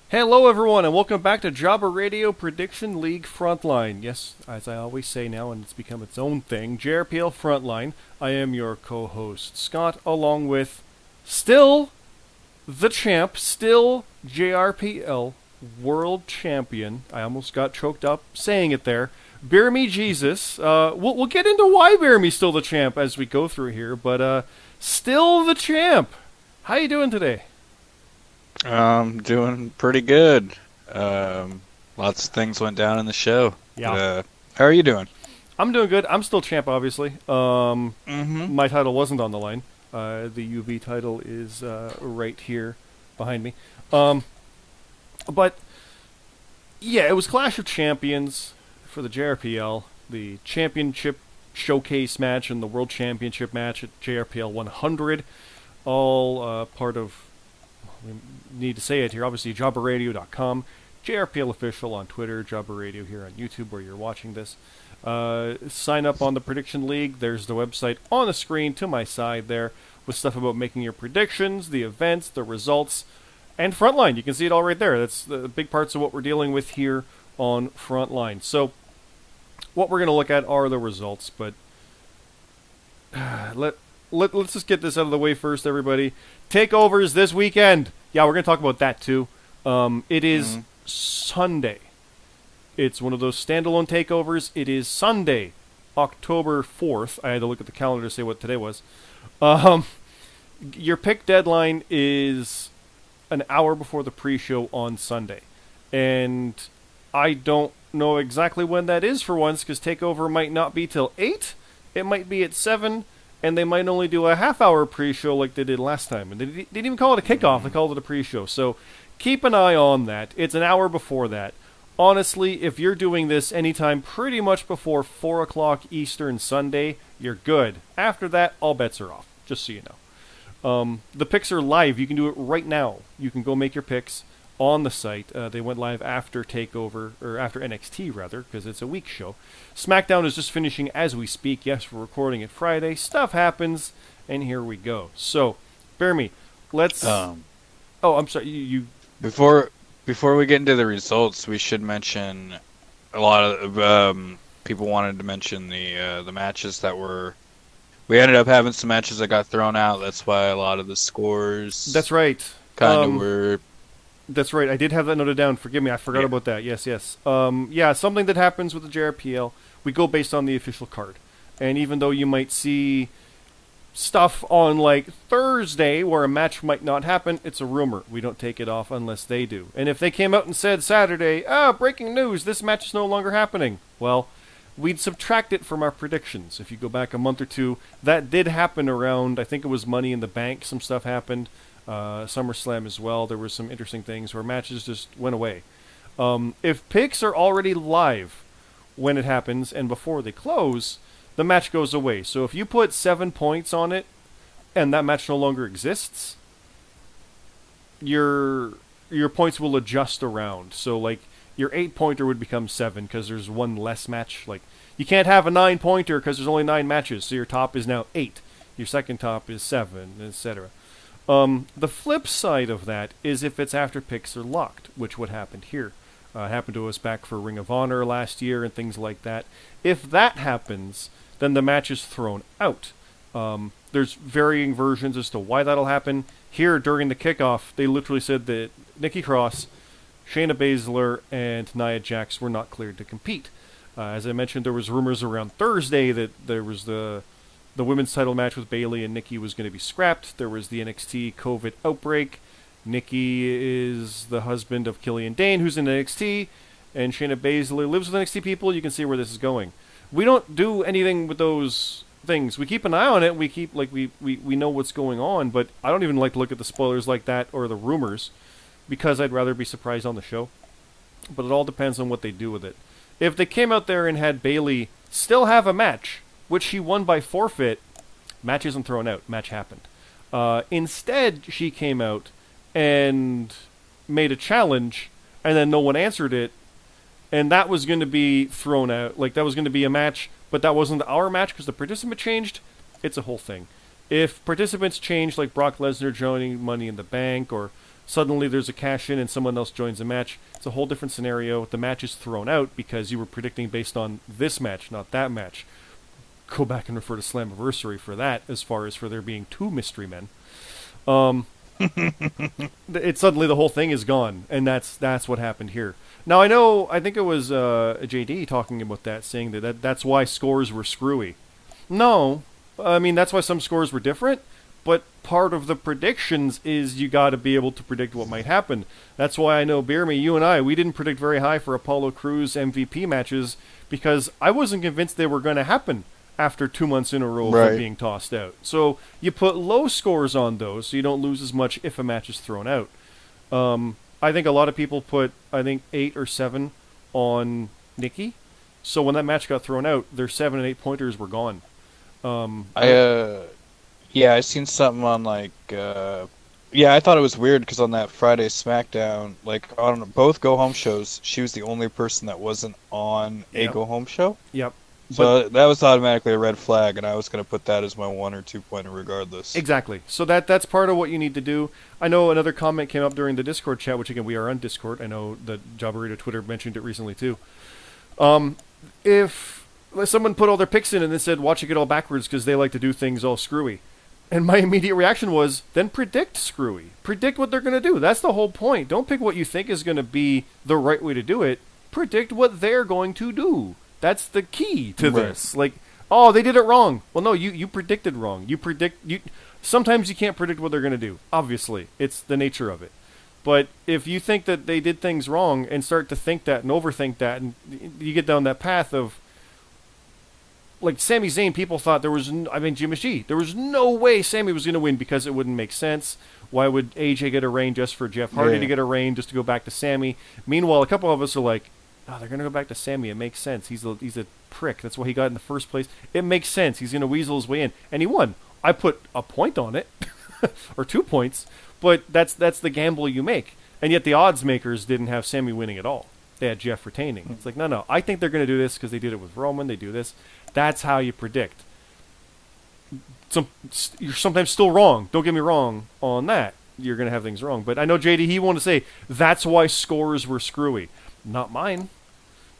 Hello, everyone, and welcome back to Jobber Radio Prediction League Frontline. Yes, as I always say now, and it's become its own thing, JRPL Frontline. I am your co-host, Scott, along with still the champ, still JRPL World Champion. I almost got choked up saying it there. BeerMeJesus. We'll get into why BeerMe's still the champ as we go through here, but still the champ. How you doing today? Doing pretty good. Lots of things went down in the show. Yeah. How are you doing? I'm doing good. I'm still champ, obviously. Mm-hmm. My title wasn't on the line. The UV title is right here behind me. But yeah, it was Clash of Champions for the JRPL, the championship showcase match and the World Championship match at JRPL 100, all part of. We need to say it here, obviously, jobberradio.com, JRPL Official on Twitter, Jobber Radio here on YouTube where you're watching this. Sign up on the Prediction League. There's the website on the screen to my side there with stuff about making your predictions, the events, the results, and Frontline. You can see it all right there. That's the big parts of what we're dealing with here on Frontline. So what we're going to look at are the results, but let's just get this out of the way first, everybody. Takeovers this weekend. Yeah, we're going to talk about that too. It is Sunday. It's one of those standalone takeovers. It is Sunday, October 4th. I had to look at the calendar to say what today was. Your pick deadline is an hour before the pre-show on Sunday. And I don't know exactly when that is for once, because takeover might not be till 8. It might be at 7. And they might only do a half-hour pre-show like they did last time. And they didn't even call it a kickoff. They called it a pre-show. So keep an eye on that. It's an hour before that. Honestly, if you're doing this anytime pretty much before 4 o'clock Eastern Sunday, you're good. After that, all bets are off, just so you know. The picks are live. You can do it right now. You can go make your picks on the site. They went live after TakeOver, or after NXT rather, because it's a week show. SmackDown is just finishing as we speak. Yes, we're recording it Friday. Stuff happens, and here we go. So, BeerMe, let's. Oh, I'm sorry. You. Before we get into the results, we should mention a lot of people wanted to mention the matches that were. We ended up having some matches that got thrown out. That's why a lot of the scores. That's right. Kind of were. That's right. I did have that noted down. Forgive me. I forgot about that. Yes. Yeah, something that happens with the JRPL, we go based on the official card. And even though you might see stuff on, like, Thursday where a match might not happen, it's a rumor. We don't take it off unless they do. And if they came out and said Saturday, breaking news, this match is no longer happening, well, we'd subtract it from our predictions. If you go back a month or two, that did happen around, I think it was Money in the Bank, some stuff happened. SummerSlam as well. There were some interesting things where matches just went away. If picks are already live when it happens and before they close, the match goes away. So if you put 7 points on it and that match no longer exists, your points will adjust around. So like your 8-pointer would become 7 because there's one less match. Like you can't have a 9-pointer because there's only 9 matches. So your top is now 8. Your second top is 7, etc. The flip side of that is if it's after picks are locked, which what happened here. Happened to us back for Ring of Honor last year and things like that. If that happens, then the match is thrown out. There's varying versions as to why that'll happen. Here, during the kickoff, they literally said that Nikki Cross, Shayna Baszler, and Nia Jax were not cleared to compete. As I mentioned, there was rumors around Thursday that there was the women's title match with Bayley and Nikki was going to be scrapped. There was the NXT COVID outbreak. Nikki is the husband of Killian Dane, who's in NXT, and Shayna Baszler lives with NXT people. You can see where this is going. We don't do anything with those things. We keep an eye on it. We keep we know what's going on, but I don't even like to look at the spoilers like that or the rumors because I'd rather be surprised on the show. But it all depends on what they do with it. If they came out there and had Bayley still have a match, which she won by forfeit, match isn't thrown out. Match happened. Instead, she came out and made a challenge, and then no one answered it, and that was going to be thrown out. Like, that was going to be a match, but that wasn't our match because the participant changed. It's a whole thing. If participants change, like Brock Lesnar joining Money in the Bank, or Suddenly there's a cash in and someone else joins the match. It's a whole different scenario. The match is thrown out because you were predicting based on this match, not that match. Go back and refer to Slammiversary for that, as far as for there being 2 mystery men. It's suddenly the whole thing is gone, and that's what happened here. Now I think it was JD talking about that, saying that's why scores were screwy. No, I mean that's why some scores were different. But part of the predictions is you got to be able to predict what might happen. That's why I know BeerMe, you and we didn't predict very high for Apollo Crews MVP matches because I wasn't convinced they were going to happen after 2 months in a row of being tossed out. So you put low scores on those so you don't lose as much if a match is thrown out. I think a lot of people put, 8 or 7 on Nikki. So when that match got thrown out, their 7 and 8 pointers were gone. Yeah, I seen something on I thought it was weird because on that Friday SmackDown, on both Go Home shows, she was the only person that wasn't on a Go Home show. Yep. So that was automatically a red flag, and I was going to put that as my 1 or 2 pointer regardless. Exactly. So that's part of what you need to do. I know another comment came up during the Discord chat, which again, we are on Discord. I know that Jobberito Twitter mentioned it recently too. If someone put all their picks in and then said, watch it get all backwards because they like to do things all screwy. And my immediate reaction was, then predict screwy. Predict what they're going to do. That's the whole point. Don't pick what you think is going to be the right way to do it. Predict what they're going to do. That's the key to this. Oh, they did it wrong. Well, no, you predicted wrong. Sometimes you can't predict what they're going to do. Obviously, it's the nature of it. But if you think that they did things wrong and start to think that and overthink that, and you get down that path of, Sami Zayn, people thought Jimmy G, there was no way Sami was going to win because it wouldn't make sense. Why would AJ get a reign just for Jeff Hardy to get a reign just to go back to Sami? Meanwhile, a couple of us are like, oh, they're going to go back to Sami. It makes sense. He's a prick. That's why he got in the first place. It makes sense. He's going to weasel his way in. And he won. I put a point on it, or 2 points, but that's the gamble you make. And yet the odds makers didn't have Sami winning at all. They had Jeff retaining. It's like, no, I think they're going to do this because they did it with Roman. They do this. That's how you predict. You're sometimes still wrong. Don't get me wrong on that. You're going to have things wrong. But I know JD, he wanted to say, that's why scores were screwy. Not mine.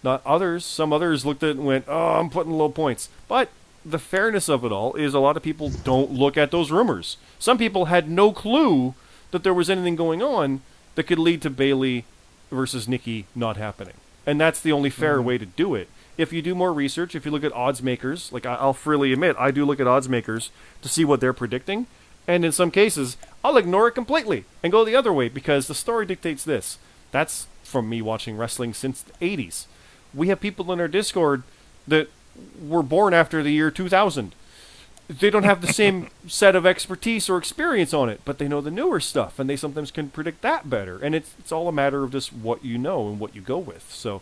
Not others. Some others looked at it and went, oh, I'm putting low points. But the fairness of it all is a lot of people don't look at those rumors. Some people had no clue that there was anything going on that could lead to Bayley versus Nikki not happening. And that's the only fair way to do it. If you do more research, if you look at odds makers, I'll freely admit, I do look at odds makers to see what they're predicting. And in some cases, I'll ignore it completely and go the other way because the story dictates this. That's from me watching wrestling since the 80s. We have people in our Discord that were born after the year 2000. They don't have the same set of expertise or experience on it, but they know the newer stuff, and they sometimes can predict that better. And it's all a matter of just what you know and what you go with. So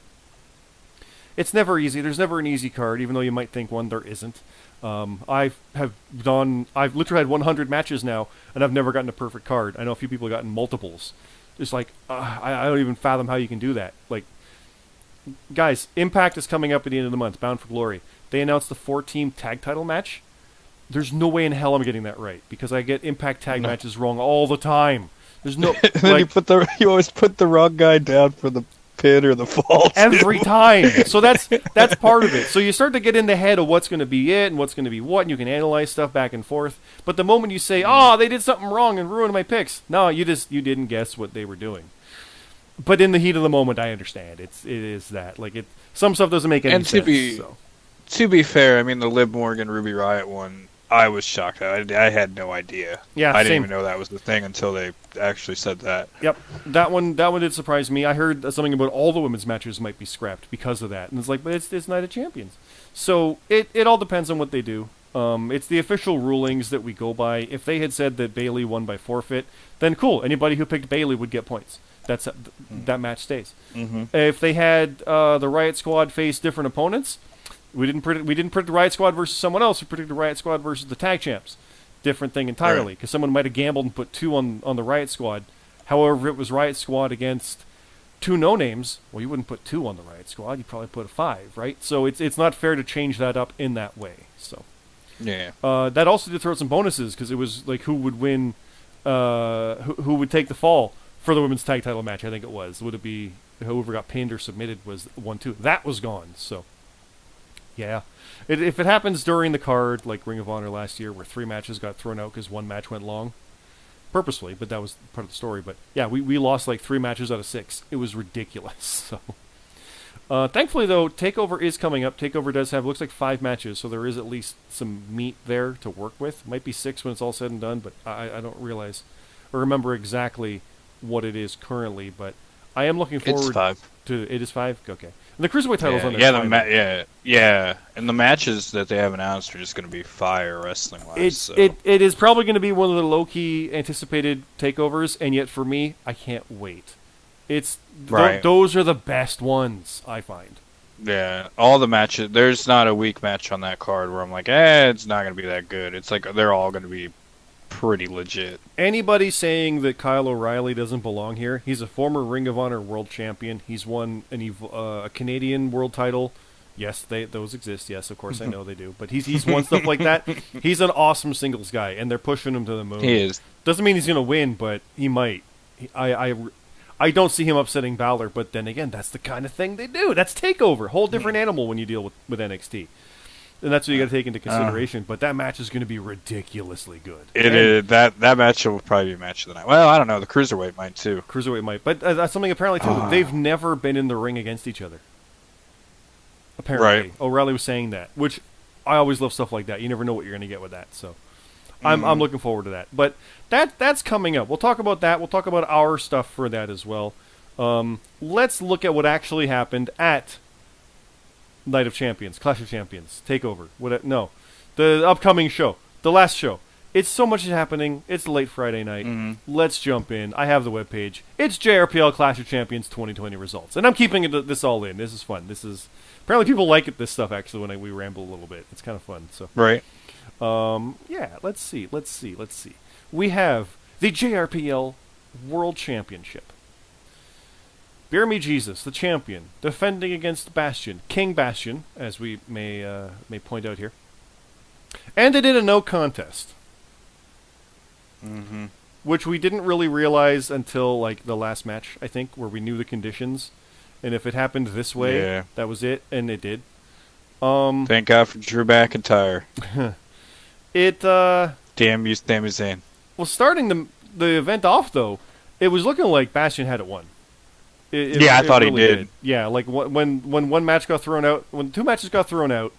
it's never easy. There's never an easy card, even though you might think one, there isn't. I've literally had 100 matches now, and I've never gotten a perfect card. I know a few people have gotten multiples. It's I don't even fathom how you can do that. Guys, Impact is coming up at the end of the month, Bound for Glory. They announced the 4-team tag title match. There's no way in hell I'm getting that right, because I get Impact tag matches wrong all the time. There's no... then you always put the wrong guy down for the pin or the fall. Every time. So that's part of it. So you start to get in the head of what's going to be it and what's going to be what, and you can analyze stuff back and forth. But the moment you say, oh, they did something wrong and ruined my picks, no, you didn't guess what they were doing. But in the heat of the moment, I understand. It is that. Some stuff doesn't make any sense. To be fair, I mean, the Liv Morgan Ruby Riott one, I was shocked. I had no idea. Yeah, I didn't even know that was the thing until they actually said that. Yep, that one did surprise me. I heard something about all the women's matches might be scrapped because of that, and it's but it's Night of Champions. So it all depends on what they do. It's the official rulings that we go by. If they had said that Bayley won by forfeit, then cool. Anybody who picked Bayley would get points. That match stays. Mm-hmm. If they had the Riot Squad face different opponents, we didn't predict the Riot Squad versus someone else. We predicted the Riot Squad versus the tag champs. Different thing entirely, because someone might have gambled and put 2 on the Riot Squad. However, if it was Riot Squad against 2 no-names, well, you wouldn't put 2 on the Riot Squad. You'd probably put a 5, right? So it's not fair to change that up in that way. So yeah, that also did throw out some bonuses, because it was who would win, who would take the fall for the women's tag title match. I think it was. Would it be whoever got pinned or submitted was 1-2? That was gone. So, yeah, if it happens during the card, like Ring of Honor last year, where 3 matches got thrown out because 1 match went long, purposely, but that was part of the story. But yeah, we lost like 3 matches out of 6. It was ridiculous. So, thankfully though, TakeOver is coming up. TakeOver does have looks like 5 matches, so there is at least some meat there to work with. Might be 6 when it's all said and done, but I don't realize or remember exactly what it is currently. But I am looking forward. It's 5. To it is 5. Okay, and the cruiserweight title's on there. Yeah, and the matches that they have announced are just going to be fire wrestling wise. It is probably going to be one of the low key anticipated takeovers, and yet for me, I can't wait. It's right. Those are the best ones, I find. Yeah, all the matches. There's not a weak match on that card where I'm like, it's not going to be that good. It's like they're all going to be pretty legit. Anybody saying that Kyle O'Reilly doesn't belong here, he's a former Ring of Honor world champion. He's won a Canadian world title. Yes, those exist. Yes, of course I know they do. But he's won stuff like that. He's an awesome singles guy, and they're pushing him to the moon. He is. Doesn't mean he's going to win, but he might. I don't see him upsetting Balor, but then again, that's the kind of thing they do. That's TakeOver. Whole different animal when you deal with NXT. And that's what you got to take into consideration. But that match is going to be ridiculously good. It is. That match will probably be a match of the night. Well, I don't know. The Cruiserweight might, too. Cruiserweight might. But that's something apparently, too. They've never been in the ring against each other. Apparently. Right. O'Reilly was saying that, which I always love stuff like that. You never know what you're going to get with that. So I'm looking forward to that. But that's coming up. We'll talk about that. We'll talk about our stuff for that as well. Let's look at what actually happened at Night of Champions, Clash of Champions, TakeOver. The upcoming show, the last show. It's so much is happening. It's late Friday night. Let's jump in. I have the webpage. It's JRPL Clash of Champions 2020 results, and I'm keeping this all in. This is fun. Apparently people like this stuff actually when we ramble a little bit. It's kind of fun. So right. Yeah. Let's see. We have the JRPL World Championship. BeerMeJesus, the champion, defending against Bastion, King Bastion, as we may point out here. And they did a no contest. Which we didn't really realize until like the last match, I think, where we knew the conditions. And if it happened this way, that was it, and it did. Thank God for Drew McIntyre. Damn you, Sami Zayn. Well, starting the event off, though, it was looking like Bastion had it won. I thought really he did. Yeah, like when one match got thrown out, when 2 matches got thrown out,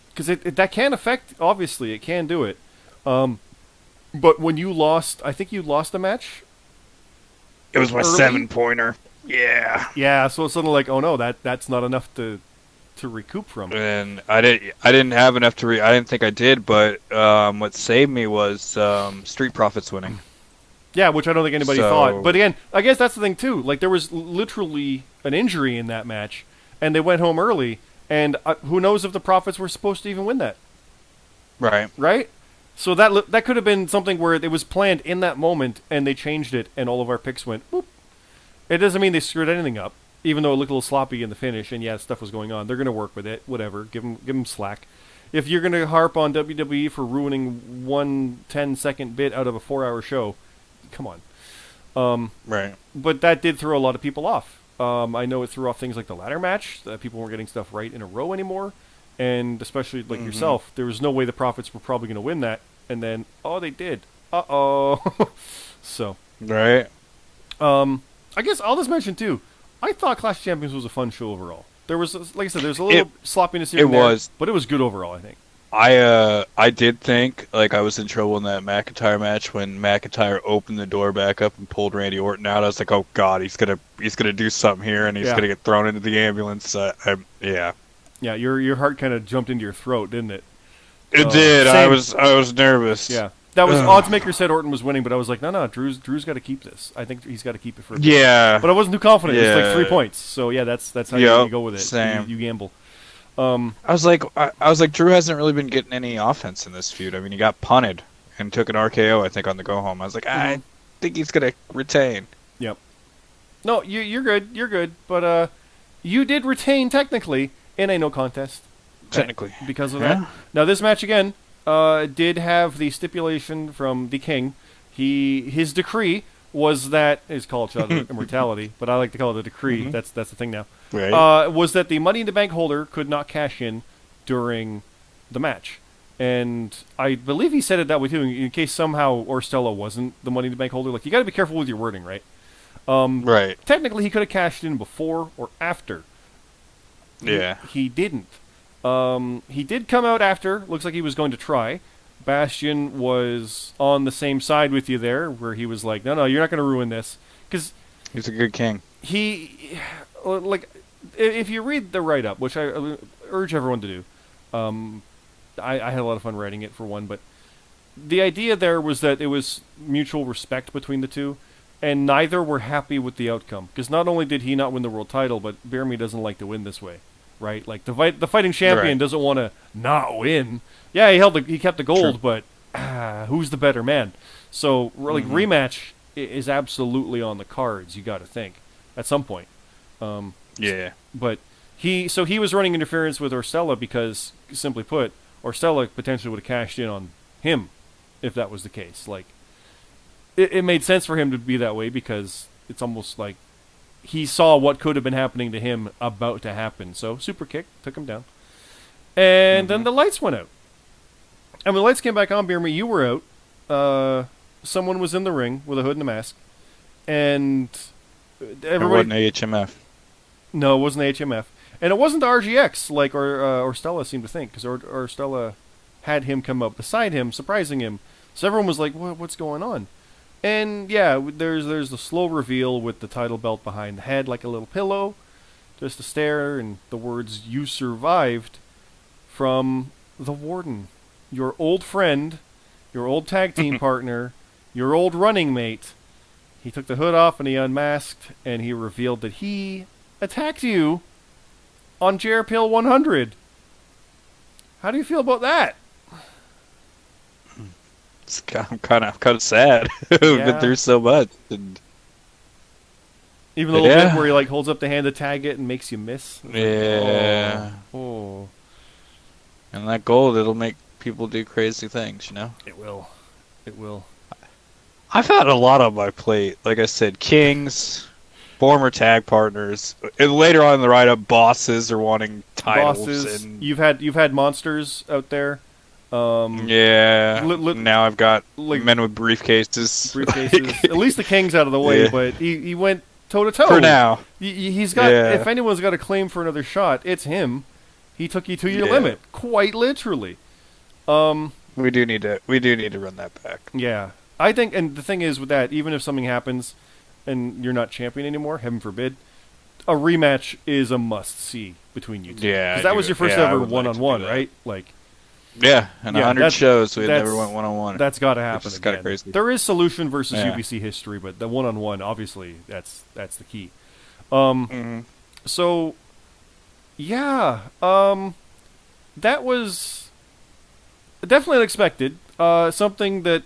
because that can affect, obviously, it can do it. But when you lost, I think you lost a match? It was my 7-pointer. Yeah. Yeah, so it's sort of like, oh no, that's not enough to recoup from. And I didn't have enough to I didn't think I did, but what saved me was Street Profits winning. Yeah, which I don't think anybody thought. But again, I guess that's the thing too. Like there was literally an injury in that match, and they went home early. And who knows if the Profits were supposed to even win that? Right. Right. So that could have been something where it was planned in that moment, and they changed it, and all of our picks went whoop. It doesn't mean they screwed anything up, even though it looked a little sloppy in the finish. And yeah, stuff was going on. They're going to work with it. Whatever. Give them slack. If you're going to harp on WWE for ruining one 10-second bit out of a 4-hour show, come on. Right. But that did throw a lot of people off. I know it threw off things like the ladder match. People weren't getting stuff right in a row anymore. And especially like yourself, there was no way the Profits were probably going to win that. And then, they did. Uh-oh. So. Right. I guess I'll just mention, too, I thought Clash of Champions was a fun show overall. There was, like I said, there's a little sloppiness here and there, but it was good overall, I think. I did think like I was in trouble in that McIntyre match when McIntyre opened the door back up and pulled Randy Orton out. I was like, oh God, he's gonna do something here, and he's gonna get thrown into the ambulance. Yeah, your heart kind of jumped into your throat, didn't it? It did. Same. I was nervous. Yeah, that was oddsmaker said Orton was winning, but I was like, no, Drew's got to keep this. I think he's got to keep it for a bit. Yeah, but I wasn't too confident. It was like 3 points. So yeah, that's how you go with it. Same. You gamble. I was like, Drew hasn't really been getting any offense in this feud. I mean, he got punted and took an RKO, I think, on the go home. I was like, I think he's gonna retain. Yep. No, you're good. You're good. But you did retain technically in a no contest. Technically, because of that. Now this match again did have the stipulation from the King. His decree was that it's called Shot of Immortality, but I like to call it a decree. Mhm. That's the thing now. Right. Was that the Money in the Bank holder could not cash in during the match, and I believe he said it that way too, in case somehow Orstella wasn't the Money in the Bank holder. Like, you got to be careful with your wording, right? Right. Technically, he could have cashed in before or after. Yeah. He didn't. He did come out after. Looks like he was going to try. Bastion was on the same side with you there, where he was like, no, you're not going to ruin this. Because He's a good king. like, if you read the write-up, which I urge everyone to do, I had a lot of fun writing it, for one, but the idea there was that it was mutual respect between the two, and neither were happy with the outcome. Because not only did he not win the world title, but BeerMe doesn't like to win this way, right? Like, the fighting champion Right. doesn't want to not win. Yeah, he kept the gold, but who's the better man? So, like, rematch is absolutely on the cards. You got to think at some point. Yeah. But he was running interference with Orstella because, simply put, Orstella potentially would have cashed in on him if that was the case. Like, it made sense for him to be that way because it's almost like he saw what could have been happening to him about to happen. So, super kick, took him down. And then the lights went out. And when the lights came back on, BeerMe, you were out. Someone was in the ring with a hood and a mask. And It wasn't HMF. No, it wasn't HMF. And it wasn't RGX, like Orstella seemed to think, because Orstella had him come up beside him, surprising him. So everyone was like, what's going on? And yeah, there's the slow reveal with the title belt behind the head like a little pillow, just a stare, and the words, "You survived," from the Warden. Your old friend, your old tag team partner, your old running mate. He took the hood off and he unmasked, and he revealed that he attacked you on JRPL 100. How do you feel about that? I'm kind of sad. We've been through so much. And even the little bit where he like holds up the hand to tag it and makes you miss. Yeah. Oh. And that gold, it'll make people do crazy things, you know? It will. It will. I've had a lot on my plate. Like I said, kings, former tag partners, and later on in the write-up, bosses are wanting titles. Bosses. And You've had monsters out there. yeah. Now I've got like, men with briefcases. At least the king's out of the way, but he went toe to toe. For now. He's got. If anyone's got a claim for another shot, it's him. He took you to your limit, quite literally. We do need to run that back. Yeah. I think, and the thing is with that, even if something happens and you're not champion anymore, heaven forbid, a rematch is a must-see between you two. Yeah. Because that was your first ever one-on-one, right? Like. Yeah, and 100 shows we never went one-on-one. That's got to happen again. Kind of crazy. There is Solution versus UBC history, but the one-on-one, obviously, that's the key. So, yeah, that was definitely unexpected. Something that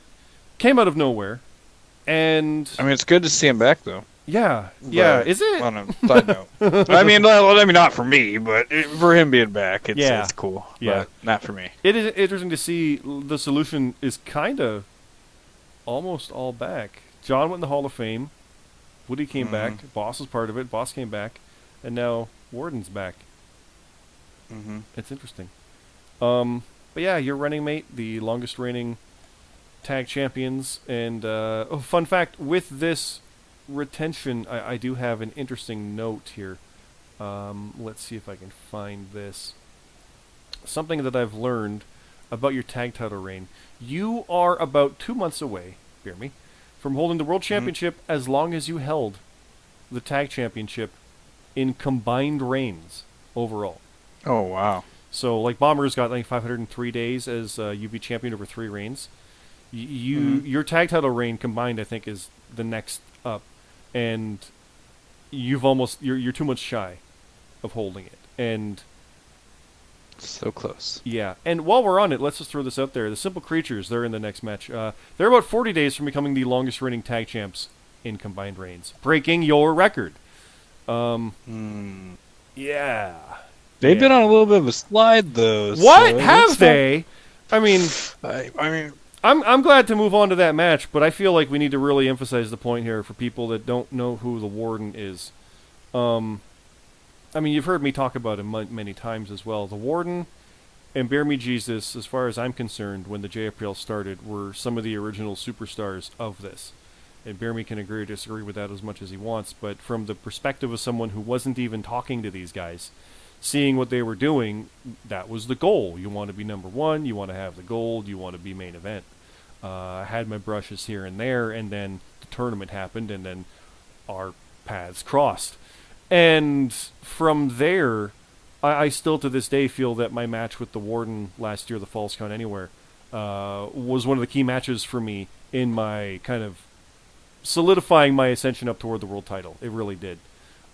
came out of nowhere, and I mean, it's good to see him back, though. Yeah, is it? On a side note, I mean, not for me, but for him being back, it's cool. But not for me. It is interesting to see the Solution is kind of almost all back. John went in the Hall of Fame. Woody came back. Boss was part of it. Boss came back, and now Warden's back. It's interesting. But yeah, your running mate, the longest reigning tag champions, and fun fact with this retention, I do have an interesting note here. Let's see if I can find this. Something that I've learned about your tag title reign. You are about 2 months away, BeerMe, from holding the World Championship as long as you held the tag championship in combined reigns overall. Oh, wow. So, like, Bomber's got, like, 503 days as UB champion over 3 reigns. Your tag title reign combined, I think, is the next up. And you're 2 months shy of holding it. And so close. Yeah. And while we're on it, let's just throw this out there. The Simple Creatures, they're in the next match. They're about 40 days from becoming the longest reigning tag champs in combined reigns, breaking your record. Yeah. They've been on a little bit of a slide, though. What? Have they? I mean, I'm glad to move on to that match, but I feel like we need to really emphasize the point here for people that don't know who the Warden is. I mean, you've heard me talk about him many times as well. The Warden and BeerMeJesus, as far as I'm concerned, when the JRPL started, were some of the original superstars of this. And BeerMe can agree or disagree with that as much as he wants, but from the perspective of someone who wasn't even talking to these guys, seeing what they were doing, that was the goal. You want to be number one, you want to have the gold, you want to be main event. I had my brushes here and there, and then the tournament happened, and then our paths crossed. And from there, I still to this day feel that my match with the Warden last year, the Falls Count Anywhere, was one of the key matches for me in my kind of solidifying my ascension up toward the world title. It really did.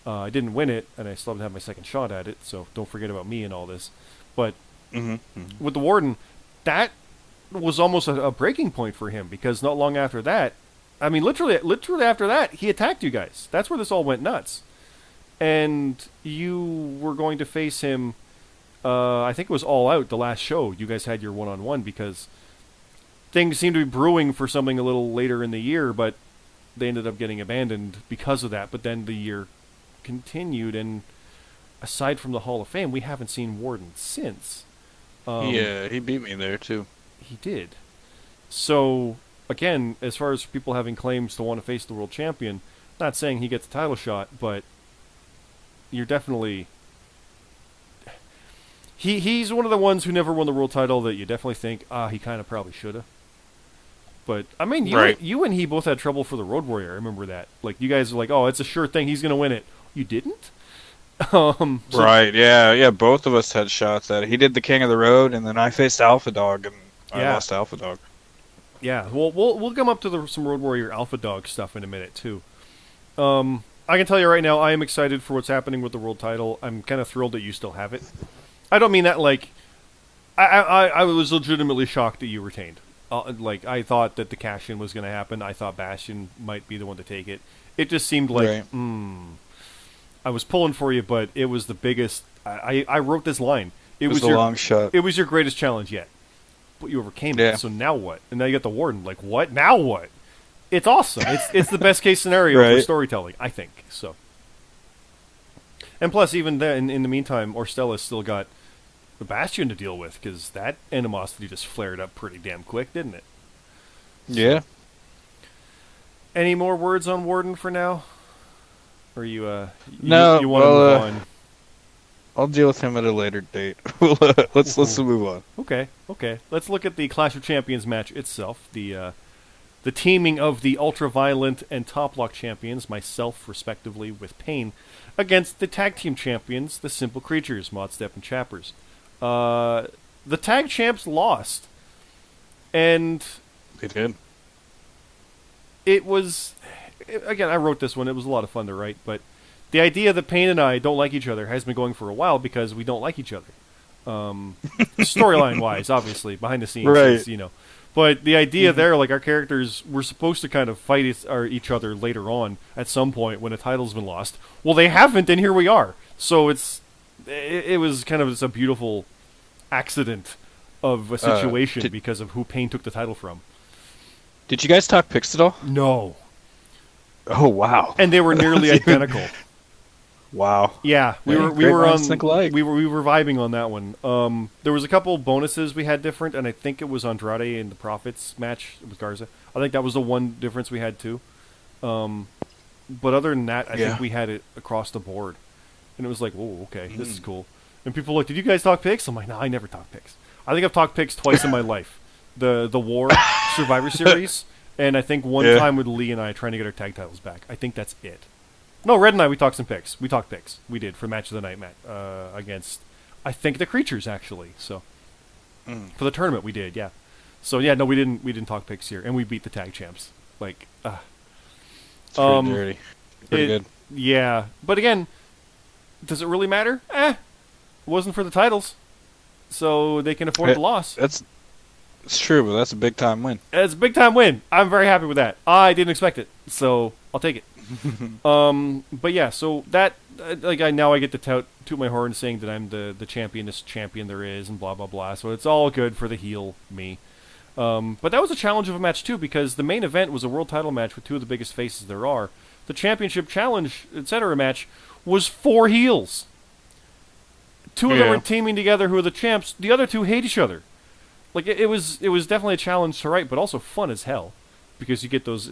I didn't win it, and I still haven't had my second shot at it, so don't forget about me and all this. But with the Warden, that was almost a breaking point for him, because not long after that, I mean, literally after that, he attacked you guys. That's where this all went nuts. And you were going to face him, I think it was All Out, the last show. You guys had your one-on-one, because things seemed to be brewing for something a little later in the year, but they ended up getting abandoned because of that. But then the year continued, and aside from the Hall of Fame, we haven't seen Warden since. Yeah, he beat me there, too. He did. So, again, as far as people having claims to want to face the world champion, not saying he gets a title shot, but you're definitely... He's one of the ones who never won the world title that you definitely think, he kind of probably should have. But, I mean, you and he both had trouble for the Road Warrior. I remember that. Like, you guys were like, oh, it's a sure thing, he's going to win it. You didn't? Right, yeah, both of us had shots at it. He did the King of the Road, and then I faced Alpha Dog, and I lost Alpha Dog. Yeah, well, we'll come up to some Road Warrior Alpha Dog stuff in a minute, too. I can tell you right now, I am excited for what's happening with the world title. I'm kind of thrilled that you still have it. I don't mean that like... I was legitimately shocked that you retained. Like, I thought that the cash-in was going to happen. I thought Bastion might be the one to take it. It just seemed like, I was pulling for you, but it was the biggest... I wrote this line. It was a long shot. It was your greatest challenge yet. But you overcame it, so now what? And now you got the Warden. Like, what? Now what? It's awesome. It's the best case scenario for storytelling, I think. So, and plus, even then, in the meantime, Orstella's still got the Bastion to deal with, because that animosity just flared up pretty damn quick, didn't it? Yeah. Any more words on Warden for now? Or you no, you want to move on? I'll deal with him at a later date. Let's move on. Okay. Let's look at the Clash of Champions match itself. The teaming of the Ultraviolent and Top Lock champions, myself respectively, with Pain, against the tag team champions, the Simple Creatures, Modstep and Chappers. The tag champs lost, and they did. It was, again, I wrote this one. It was a lot of fun to write, but the idea that Pain and I don't like each other has been going for a while because we don't like each other. Storyline-wise, obviously, behind the scenes, right? You know. But the idea there, like, our characters were supposed to kind of fight each other later on at some point when a title's been lost. Well, they haven't, and here we are. So it was kind of just a beautiful accident of a situation because of who Pain took the title from. Did you guys talk Pix at all? No. Oh, wow. And they were nearly identical. Wow. Yeah, we were vibing on that one. There was a couple bonuses we had different, and I think it was Andrade in the Profits match with Garza. I think that was the one difference we had too. But other than that, I think we had it across the board, and it was like, oh, okay, this is cool. And people were like, did you guys talk Pix? I'm like, no, I never talk Pix. I think I've talked Pix twice in my life. The War Survivor Series, and I think one time with Lee and I trying to get our tag titles back. I think that's it. No, Red and I, we talked some picks. We talked picks. We did for Match of the Night against, I think, the Creatures, actually. So for the tournament, we did, yeah. So, yeah, no, we didn't talk picks here. And we beat the tag champs. Like, it's pretty dirty. Pretty good. Yeah. But again, does it really matter? It wasn't for the titles. So they can afford the loss. It's true, but that's a big-time win. It's a big-time win. I'm very happy with that. I didn't expect it. So I'll take it. But yeah, so that now I get to toot my horn saying that I'm the championest champion there is and blah blah blah. So it's all good for the heel me. But that was a challenge of a match too, because the main event was a world title match with two of the biggest faces there are. The championship challenge, etc. match was 4 heels. 2 of them were teaming together who are the champs. The other 2 hate each other. Like it was definitely a challenge to write, but also fun as hell, because you get those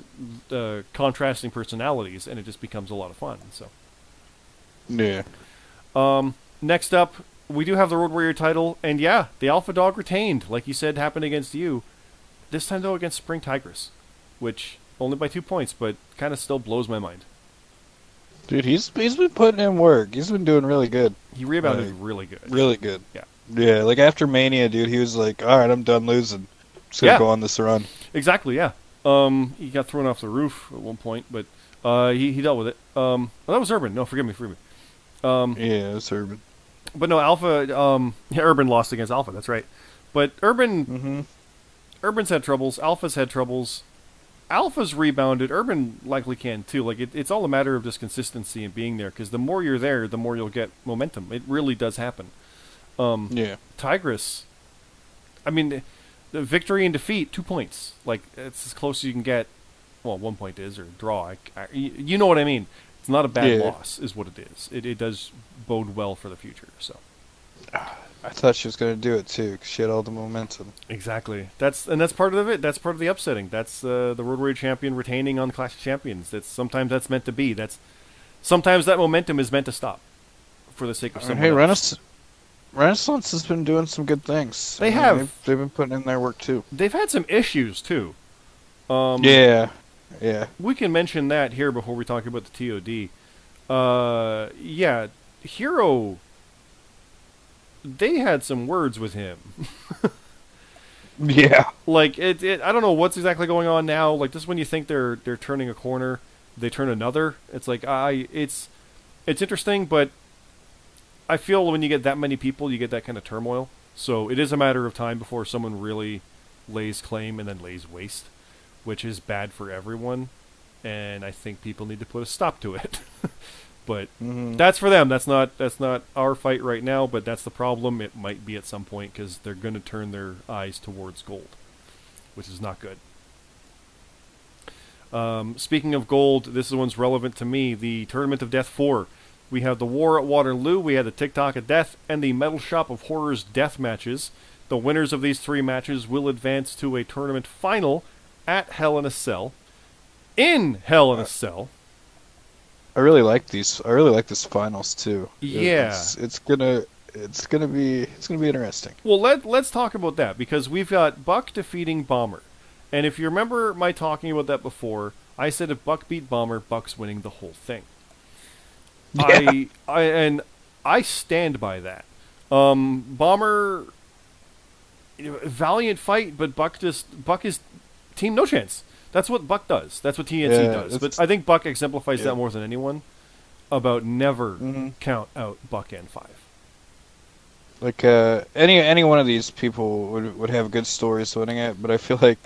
contrasting personalities, and it just becomes a lot of fun. So. Yeah. Next up, we do have the Road Warrior title, and yeah, the Alpha Dog retained, like you said, happened against you. This time, though, against Spring Tigress, which, only by 2 points, but kind of still blows my mind. Dude, he's been putting in work. He's been doing really good. He rebounded really good. Really good. Yeah. Yeah, like after Mania, dude, he was like, alright, I'm done losing. Just gonna go on this run. Exactly, yeah. He got thrown off the roof at one point, but he dealt with it. Well, that was Urban. No, forgive me. Yeah, it was Urban. But no, Alpha, Urban lost against Alpha, that's right. But Urban's had troubles, Alpha's had troubles. Alpha's rebounded, Urban likely can too. Like, it's all a matter of just consistency and being there, because the more you're there, the more you'll get momentum. It really does happen. Tigress, I mean, the victory and defeat, 2 points. Like, it's as close as you can get. Well, 1 point is, or draw. You know what I mean. It's not a bad loss, is what it is. It does bode well for the future. So, I thought she was going to do it too, because she had all the momentum. Exactly. That's part of it. That's part of the upsetting. That's the Road Warrior champion retaining on Clash of Champions. Sometimes that's meant to be. Sometimes that momentum is meant to stop for the sake of someone else. Renaissance has been doing some good things. They have. They've been putting in their work too. They've had some issues too. Yeah. We can mention that here before we talk about the TOD. Hero. They had some words with him. Yeah. Like I don't know what's exactly going on now. Like, just when you think they're turning a corner, they turn another. It's like it's interesting, but I feel when you get that many people, you get that kind of turmoil. So it is a matter of time before someone really lays claim and then lays waste, which is bad for everyone. And I think people need to put a stop to it. But that's for them. That's not our fight right now. But that's the problem. It might be at some point, because they're going to turn their eyes towards gold, which is not good. Speaking of gold, this one's relevant to me. The Tournament of Death 4. We have the War at Waterloo, we had the TikTok of Death, and the Metal Shop of Horrors death matches. The winners of these 3 matches will advance to a tournament final at Hell in a Cell. In Hell in a Cell. I really like these. I really like this finals too. Yeah, it's gonna be interesting. Well, let's talk about that, because we've got Buck defeating Bomber, and if you remember my talking about that before, I said if Buck beat Bomber, Buck's winning the whole thing. Yeah. I stand by that. Bomber, valiant fight, but Buck is team no chance. That's what Buck does. That's what TNC does. But I think Buck exemplifies that more than anyone, about never count out Buck and 5. Like any one of these people would have good stories winning it, but I feel like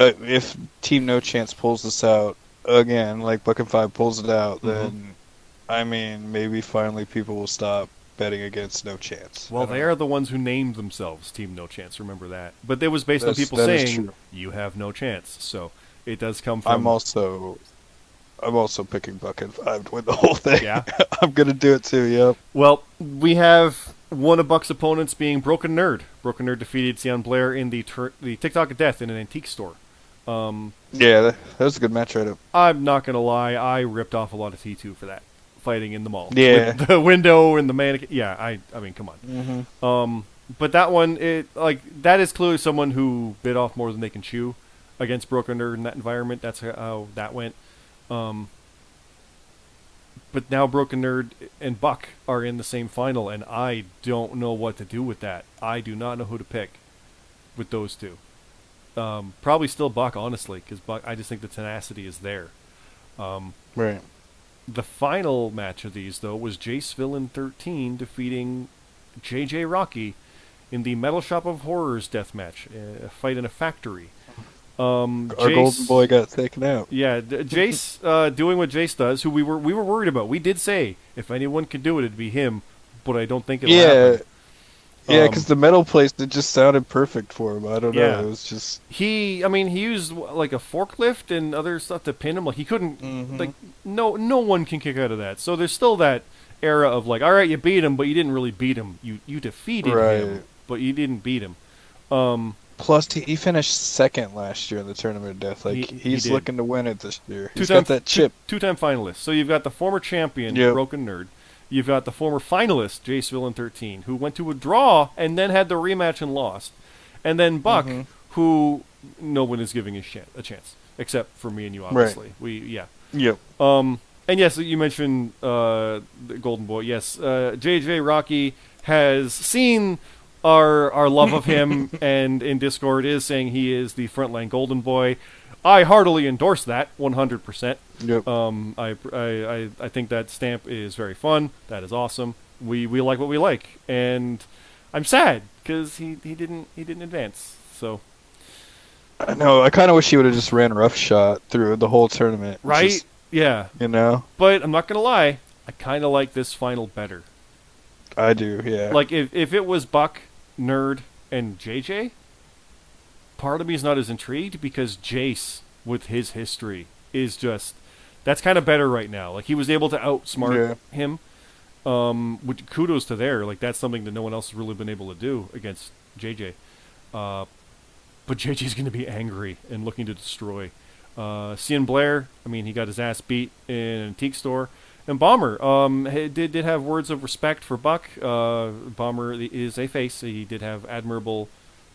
if Team No Chance pulls this out again, like Buck and 5 pulls it out, then I mean, maybe finally people will stop betting against No Chance. Well, they are the ones who named themselves Team No Chance, remember that. But it was based on people saying, you have no chance. So it does come from... I'm also picking Buck and 5 to win the whole thing. Yeah. I'm going to do it too, yep. Well, we have one of Buck's opponents being Broken Nerd. Broken Nerd defeated Sion Blair in the TikTok of Death in an antique store. Yeah, that was a good match right up. I'm not going to lie, I ripped off a lot of T2 for that. Fighting in the mall. Yeah. With the window and the mannequin. Yeah, I mean, come on. But that one, that is clearly someone who bit off more than they can chew against Broken Nerd in that environment. That's how that went. But now Broken Nerd and Buck are in the same final, and I don't know what to do with that. I do not know who to pick with those two. Probably still Buck, honestly, because Buck, I just think the tenacity is there. Right. The final match of these, though, was Jace Villain 13 defeating JJ Rocky in the Metal Shop of Horrors death match, a fight in a factory. Our golden boy got taken out. Yeah, Jace doing what Jace does, who we were worried about. We did say if anyone could do it, it'd be him, but I don't think it'll happen. Yeah, because the metal place, it just sounded perfect for him. I don't Yeah. know. It was just. He used like a forklift and other stuff to pin him. Like he couldn't, like Hmm. no one can kick out of that. So there's still that era of like, all right, you beat him, but you didn't really beat him. You defeated him, Right. but you didn't beat him. Um, Plus, he finished second last year in the Tournament of Death. Like, he he's did looking to win it this year. two He's got time that chip. two-time finalist. So you've got the former champion Yep. Broken Nerd. You've got the former finalist Jace Villain 13, who went to a draw and then had the rematch and lost, and then Buck, Hmm. who no one is giving a chance except for me and you, Right. obviously. Yeah. Yep. And yes, you mentioned the Golden Boy. Yes, JJ Rocky has seen our love of him, and in Discord is saying he is the frontline Golden Boy. I heartily endorse that 100%. Yep. I think that stamp is very fun. That is awesome. We like what we like, and I'm sad because he didn't advance. So I know. I kind of wish he would have just ran roughshod through the whole tournament. right, Just, yeah. you know? But I'm not gonna lie, I kind of like this final better. I do, yeah. Like if it was Buck, Nerd, and JJ, part of me is not as intrigued because Jace, with his history, is just that's kind of better right now. Like he was able to outsmart him. Which kudos to there. Like that's something that no one else has really been able to do against JJ. But JJ's going to be angry and looking to destroy. Cian Blair, I mean, he got his ass beat in an antique store. And Bomber did have words of respect for Buck. Bomber is a face. He did have admirable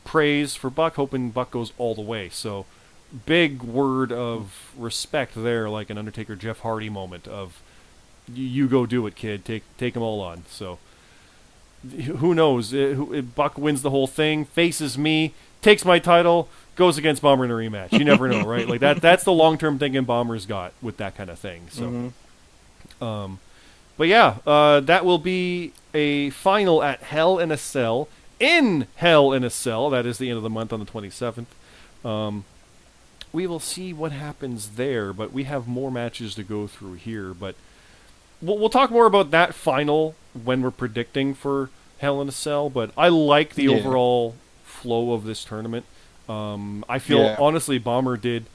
praise for Buck, hoping Buck goes all the way. So, big word of respect there, like an Undertaker Jeff Hardy moment of, you go do it, kid. Take them all on. So, who knows? Buck wins the whole thing, faces me, takes my title, goes against Bomber in a rematch. You never know, right? Like that's the long-term thinking Bomber's got with that kind of thing. So, but yeah, that will be a final at Hell in a Cell. In Hell in a Cell, that is the end of the month on the 27th. We will see what happens there, but we have more matches to go through here. But we'll talk more about that final when we're predicting for Hell in a Cell. But I like the overall flow of this tournament. I feel honestly Bomber did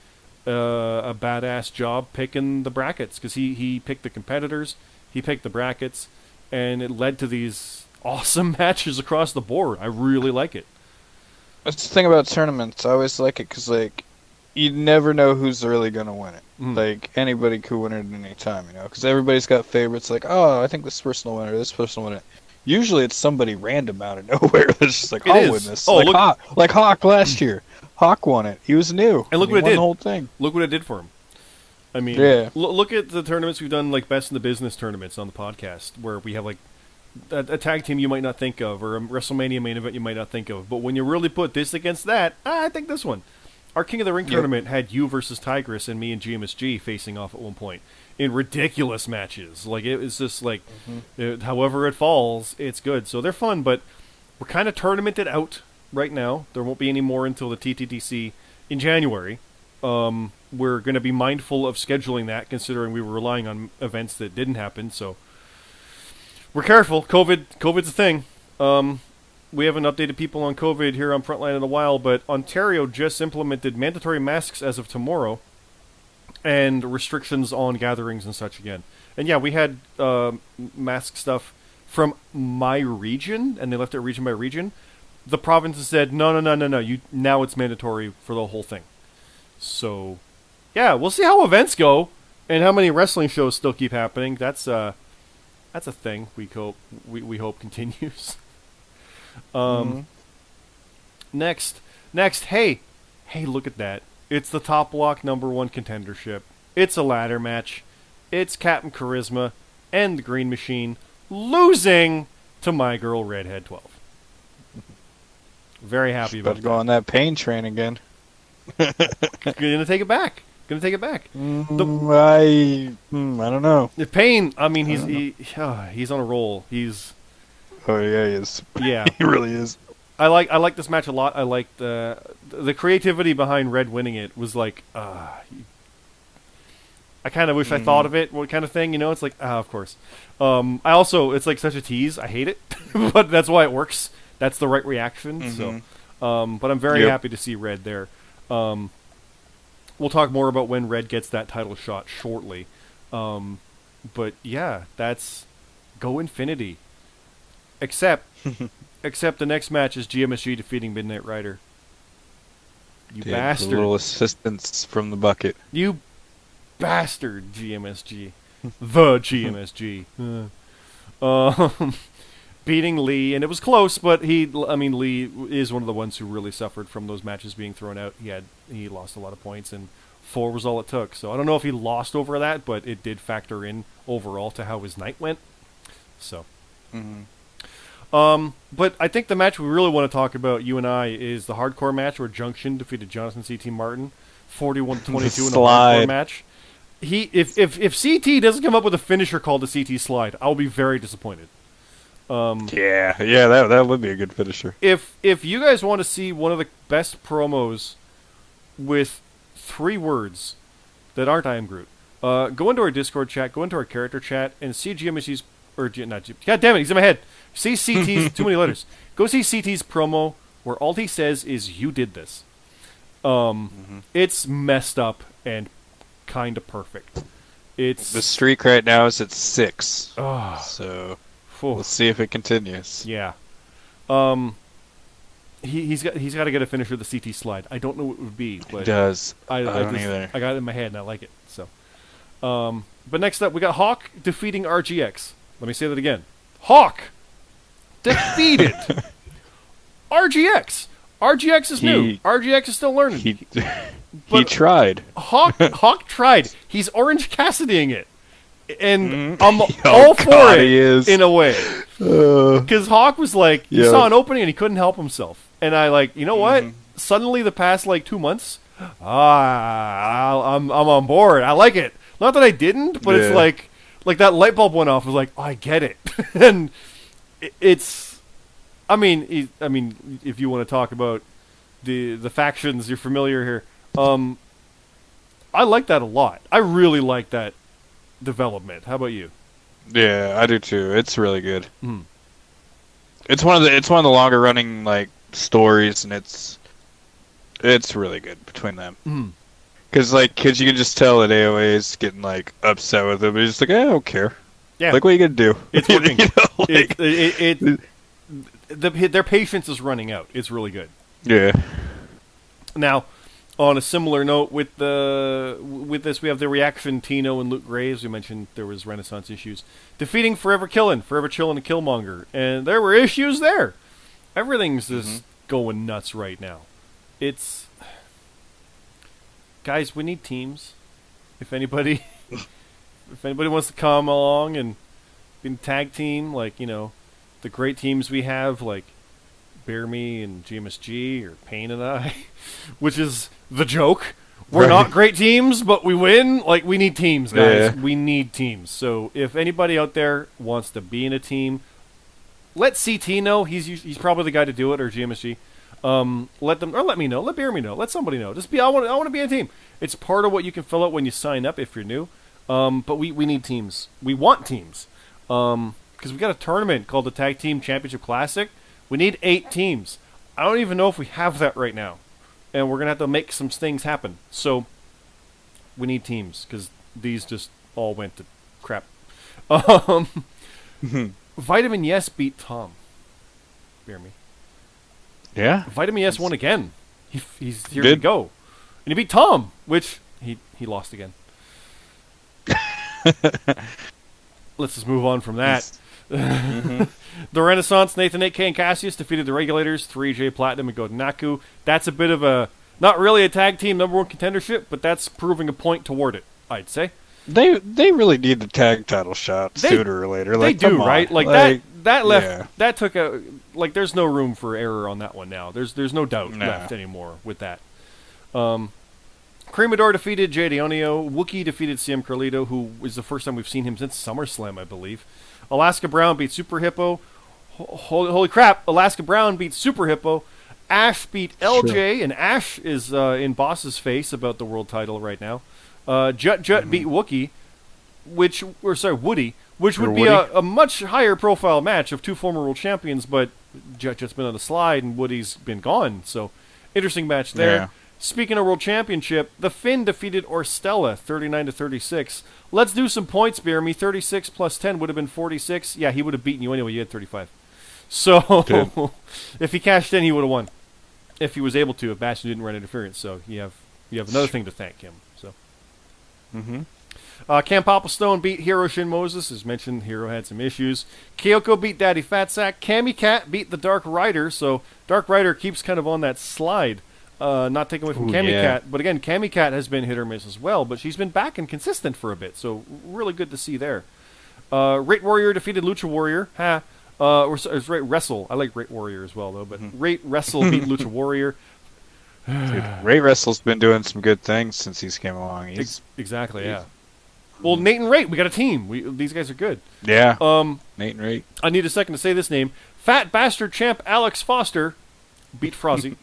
a badass job picking the brackets because he picked the competitors, he picked the brackets, and it led to these awesome matches across the board. I really like it. That's the thing about tournaments. I always like it because, like, you never know who's really going to win it. Like, anybody could win it at any time, you know? Because everybody's got favorites. Like, oh, I think this person will win it, or this person will win it. Usually it's somebody random out of nowhere that's just like, I'll win this. Oh, like Hawk last year. Hawk won it. He was new. And look he what it won did. The whole thing. Look what it did for him. I mean, look at the tournaments we've done, like Best in the Business tournaments on the podcast, where we have like a tag team you might not think of, or a WrestleMania main event you might not think of. But when you really put this against that, I think this one. Our King of the Ring tournament had you versus Tigress and me and GMSG facing off at one point in ridiculous matches. Like, it was just like, however it falls, it's good. So they're fun, but we're kind of tournamented out right now. There won't be any more until the TTDC in January. We're going to be mindful of scheduling that, considering we were relying on events that didn't happen. So we're careful. COVID's a thing. We haven't updated people on COVID here on Frontline in a while, but Ontario just implemented mandatory masks as of tomorrow and restrictions on gatherings and such again. And yeah, we had mask stuff from my region, and they left it region by region. The provinces said, no, now it's mandatory for the whole thing. So, yeah, we'll see how events go and how many wrestling shows still keep happening. That's a thing we hope continues. Next, hey, look at that. It's the Top Block #1 contendership. It's a ladder match. It's Captain Charisma and the Green Machine losing to My Girl Redhead 12. Very happy about that. Go on that pain train again. Gonna take it back. I don't know. The Pain, I mean, he's on a roll. Oh yeah, he is. Yeah, he really is. I like this match a lot. I like the creativity behind Red winning it was like, I kind of wish I thought of it. What kind of thing, you know? It's like, of course. It's like such a tease. I hate it, but that's why it works That's the right reaction. Mhm. So, but I'm very happy to see Red there. We'll talk more about when Red gets that title shot shortly. But yeah, that's Go Infinity. Except the next match is GMSG defeating Midnight Rider. You bastard. A little assistance from the bucket. You bastard, GMSG. The GMSG. Beating Lee, and it was close, but Lee is one of the ones who really suffered from those matches being thrown out. He lost a lot of points, and 4 was all it took. So I don't know if he lost over that, but it did factor in overall to how his night went. So, but I think the match we really want to talk about, you and I, is the hardcore match where Junction defeated Jonathan CT Martin, 41-22 in a hardcore match. If CT doesn't come up with a finisher called the CT slide, I'll be very disappointed. That would be a good finisher. If you guys want to see one of the best promos with 3 words that aren't I Am Groot, go into our Discord chat, go into our character chat, and see GMSG's God damn it, he's in my head. See CT's too many letters. Go see CT's promo where all he says is "You did this." It's messed up and kind of perfect. It's the streak right now is at 6, so. Let's see if it continues. Yeah. He's got to get a finisher with the CT slide. I don't know what it would be, but he does. I don't just, either. I got it in my head and I like it. So, but next up we got Hawk defeating RGX. Let me say that again. Hawk defeated RGX. RGX is new. RGX is still learning. He tried. Hawk tried. He's Orange Cassidying it. And I'm all for it in a way. Because Hawk was like, he saw an opening and he couldn't help himself. And I you know what? Suddenly the past 2 months, I'm on board. I like it. Not that I didn't, but it's like that light bulb went off. I was like, I get it. And it's, if you want to talk about the factions, you're familiar here. I like that a lot. I really like that development. How about you? Yeah, I do too. It's really good. It's one of the longer running stories, and it's really good between them. Because you can just tell that AOA is getting upset with him. He's just like, I don't care. Yeah, what are you gonna do? It's working. Their patience is running out. It's really good. Yeah. Now, on a similar note, with this, we have the reaction Tino and Luke Graves. We mentioned there was Renaissance issues. Defeating Forever Chillin' and Killmonger. And there were issues there. Everything's just going nuts right now. It's... Guys, we need teams. If anybody wants to come along and be a tag team, the great teams we have, BeerMe and GMSG, or Payne and I, which is the joke. We're not great teams, but we win. We need teams, guys. Yeah. We need teams. So if anybody out there wants to be in a team, let CT know. He's probably the guy to do it, or GMSG. Let me know. Let BeerMe know. Let somebody know. Just I want to be in a team. It's part of what you can fill out when you sign up if you're new. But we need teams. We want teams. Because we got a tournament called the Tag Team Championship Classic. We need 8 teams. I don't even know if we have that right now. And we're going to have to make some things happen. So, we need teams, because these just all went to crap. Vitamin Yes beat Tom. BeerMe. Yeah? Vitamin Yes won again. He's here to go. And he beat Tom, which he lost again. Let's just move on from that. The Renaissance, Nathan 8K and Cassius defeated the Regulators, 3J Platinum and Godnaku. That's a bit of a, not really a tag team #1 contendership, but that's proving a point toward it, I'd say. They really need the tag title shot sooner or later. They do, right? That left, that took a, there's no room for error on that one now. There's no doubt left anymore with that. Cremador defeated Jay Deonio. Wookie defeated CM Carlito, who is the first time we've seen him since SummerSlam, I believe. Alaska Brown beat Super Hippo. Holy crap, Alaska Brown beat Super Hippo. Ash beat LJ, and Ash is in Boss's face about the world title right now. Jut beat Wookie, Woody, which would be a much higher profile match of two former world champions, but just been on the slide and Woody's been gone. So, interesting match there. Yeah. Speaking of world championship, the Finn defeated Orstella 39-36. Let's do some points, BeerMe. 36 plus 10 would have been 46. Yeah, he would have beaten you anyway. You had 35. So, if he cashed in, he would have won. If he was able to, if Bastion didn't run interference. So, you have another thing to thank him. So. Cam Popplestone beat Hero Shin Moses. As mentioned, Hero had some issues. Kyoko beat Daddy Fatsack. Cammy Cat beat the Dark Rider. So, Dark Rider keeps kind of on that slide. Not taken away from Cammy Cat. But again, Cammy Cat has been hit or miss as well. But she's been back and consistent for a bit. So, really good to see there. Rate Warrior defeated Lucha Warrior. Rate Wrestle. I like Rate Warrior as well, though. But Rate Wrestle beat Lucha Warrior. Dude, Ray Wrestle's been doing some good things since he's came along. Exactly, yeah. Well, Nate and Ray, we got a team. These guys are good. Yeah. Nate and Ray. I need a second to say this name. Fat bastard champ Alex Foster beat Frozzy.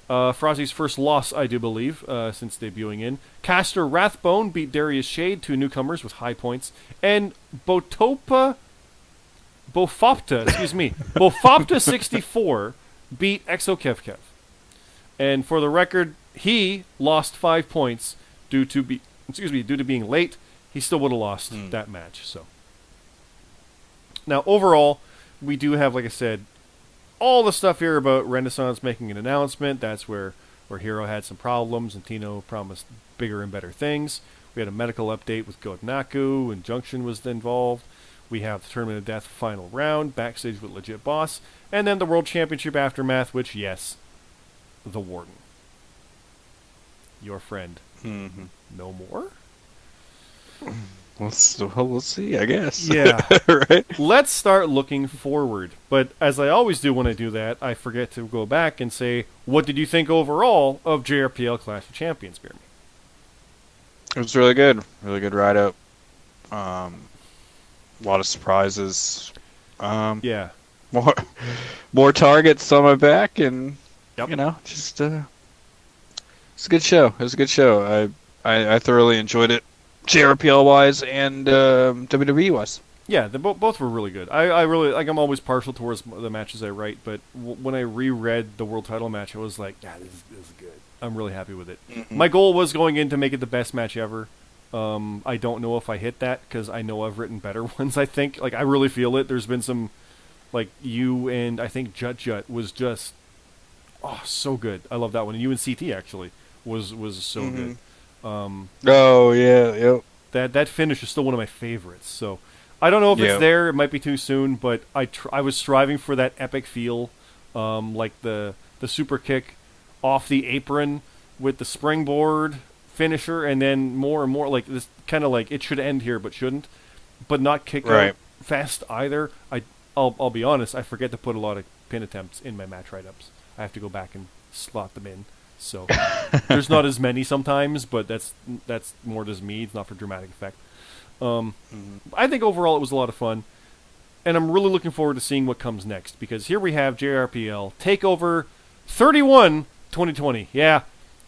Frozzy's first loss, I do believe, since debuting in. Caster Wrathbone beat Darius Shade, two newcomers with high points. And Bofopta 64 beat Exo Kev. And for the record, he lost 5 points due to being late. He still would have lost that match. So now overall, we do have, like I said, all the stuff here about Renaissance making an announcement. That's where Hero had some problems and Tino promised bigger and better things. We had a medical update with Godnaku and Junction was involved. We have the Tournament of Death final round, backstage with Legit Boss, and then the World Championship aftermath, which, yes, the Warden. Your friend. No more? We'll see, I guess. Yeah. Right? Let's start looking forward. But as I always do when I do that, I forget to go back and say, what did you think overall of JRPL Clash of Champions, BeerMe? It was really good. Really good ride-up. A lot of surprises. Yeah. More targets on my back, and yep. Just it's a good show. It was a good show. I thoroughly enjoyed it, JRPL wise and WWE wise. Yeah, both were really good. I really I'm always partial towards the matches I write, but when I reread the world title match, I was like, yeah, this is good. I'm really happy with it. My goal was going in to make it the best match ever. I don't know if I hit that because I know I've written better ones. I think I really feel it. There's been some you and I think Jut was just so good. I love that one. And you and CT actually was so good. Oh yeah, yep. That finish is still one of my favorites. So I don't know if it's there. It might be too soon, but I was striving for that epic feel, like the super kick off the apron with the springboard finisher, and then more and more like this kind of like it should end here, but shouldn't, but not kick out fast either. I'll be honest. I forget to put a lot of pin attempts in my match write-ups. I have to go back and slot them in. So there's not as many sometimes, but that's more just me. It's not for dramatic effect. I think overall it was a lot of fun, and I'm really looking forward to seeing what comes next, because here we have JRPL TakeOver 31 2020. Yeah,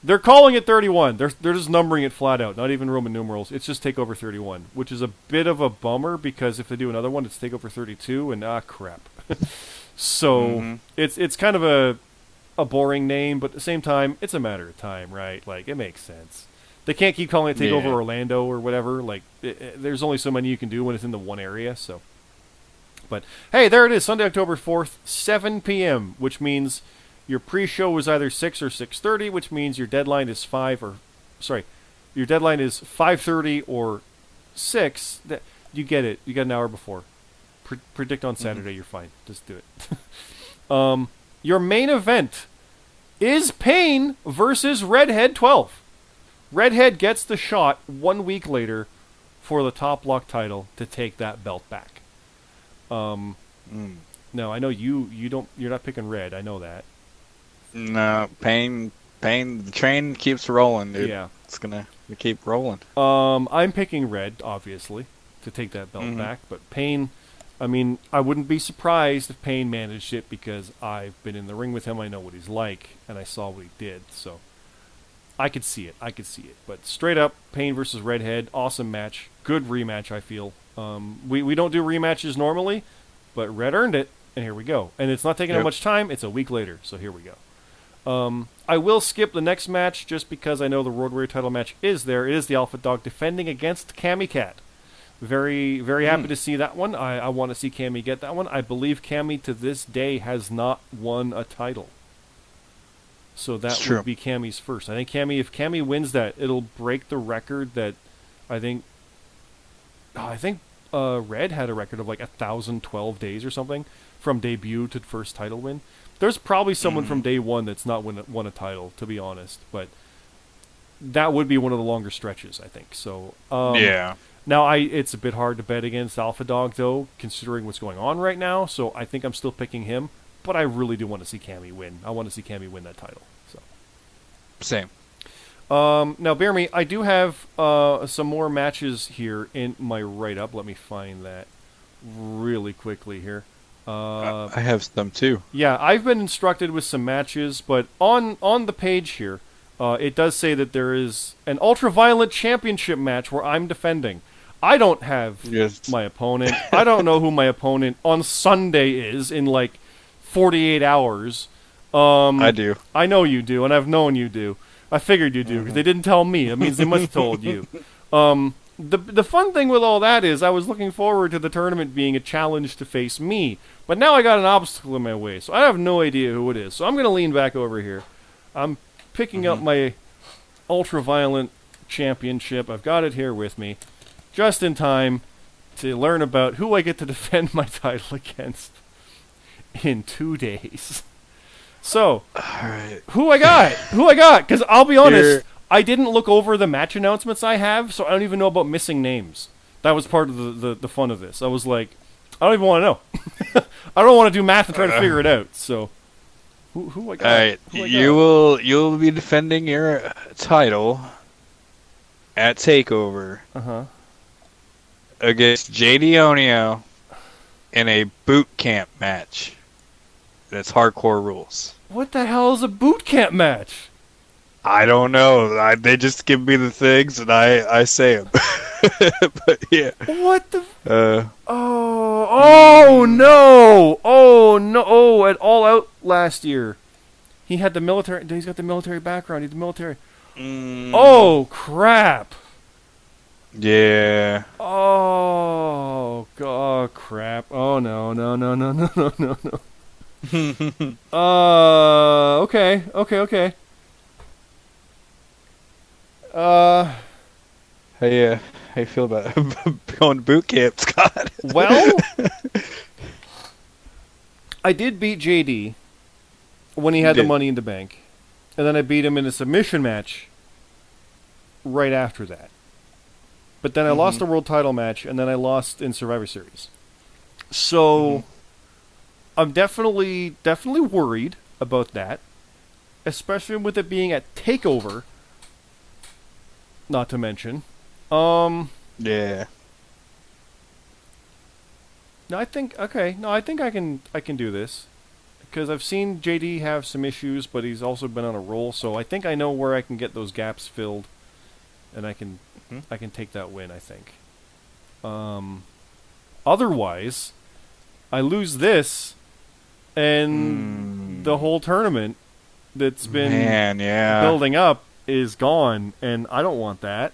they're calling it 31. They're just numbering it flat out, not even Roman numerals. It's just TakeOver 31, which is a bit of a bummer because if they do another one, it's TakeOver 32, and crap. So it's kind of a boring name, but at the same time, it's a matter of time, right? Like, it makes sense. They can't keep calling it TakeOver Orlando or whatever. Like, there's only so many you can do when it's in the one area, so. But, hey, there it is, Sunday, October 4th, 7 p.m., which means your pre-show was either 6 or 6:30, which means your deadline is 5:30 or 6. You get it. You got an hour before. Predict on Saturday, you're fine. Just do it. Your main event is Pain versus Redhead 12. Redhead gets the shot 1 week later for the top lock title to take that belt back. No, I know you're not picking Red. I know that. No, Pain. The train keeps rolling, dude. Yeah, it's gonna keep rolling. I'm picking Red, obviously, to take that belt back. But Pain. I mean, I wouldn't be surprised if Pain managed it because I've been in the ring with him. I know what he's like, and I saw what he did. So I could see it. But straight up, Pain versus Redhead, awesome match. Good rematch, I feel. We don't do rematches normally, but Red earned it, and here we go. And it's not taking up much time. It's a week later, so here we go. I will skip the next match just because I know the World Warrior title match is there. It is the Alpha Dog defending against Cammy Cat. Very, very happy to see that one. I want to see Cammy get that one. I believe Cammy to this day has not won a title. So that would be Cammy's first. I think if Cammy wins that, it'll break the record that I think Red had a record of like 1,012 days or something from debut to first title win. There's probably someone from day one that's not won a title, to be honest, but that would be one of the longer stretches, I think. So yeah. Now it's a bit hard to bet against Alpha Dog though, considering what's going on right now. So I think I'm still picking him, but I really do want to see Cammy win. I want to see Cammy win that title. So same. Now, BeerMe, I do have some more matches here in my write-up. Let me find that really quickly here. I have some too. Yeah, I've been instructed with some matches, but on the page here, it does say that there is an ultra-violent championship match where I'm defending. I don't have my opponent. I don't know who my opponent on Sunday is in like 48 hours. I do. I know you do, and I've known you do. I figured you do, because they didn't tell me. It means they must have told you. The fun thing with all that is I was looking forward to the tournament being a challenge to face me, but now I got an obstacle in my way, so I have no idea who it is. So I'm going to lean back over here. I'm picking up my ultra-violent championship. I've got it here with me, just in time to learn about who I get to defend my title against in 2 days. So, who I got? Because I'll be honest, I didn't look over the match announcements I have, so I don't even know about missing names. That was part of the fun of this. I was like, I don't even want to know. I don't want to do math and try to figure it out. So, who I got? All right, you'll be defending your title at TakeOver against JD Onio in a boot camp match. That's hardcore rules. What the hell is a boot camp match? I don't know. They just give me the things and I say them. But yeah. What the? Oh no! Oh no! Oh, at All Out last year, he had the military. He's got the military background. He's the military. Oh crap! Yeah. Oh god! Crap! Oh no! No! No! No! No! No! No! No! Okay. How you feel about going to boot camp, Scott? Well, I did beat JD when he had the Money in the Bank, and then I beat him in a submission match right after that. But then I lost a world title match, and then I lost in Survivor Series. So I'm definitely worried about that, especially with it being at TakeOver. Not to mention, yeah. No, I think I can do this because I've seen JD have some issues, but he's also been on a roll. So I think I know where I can get those gaps filled, and I can take that win. I think. Otherwise, I lose this. And the whole tournament that's been building up is gone, and I don't want that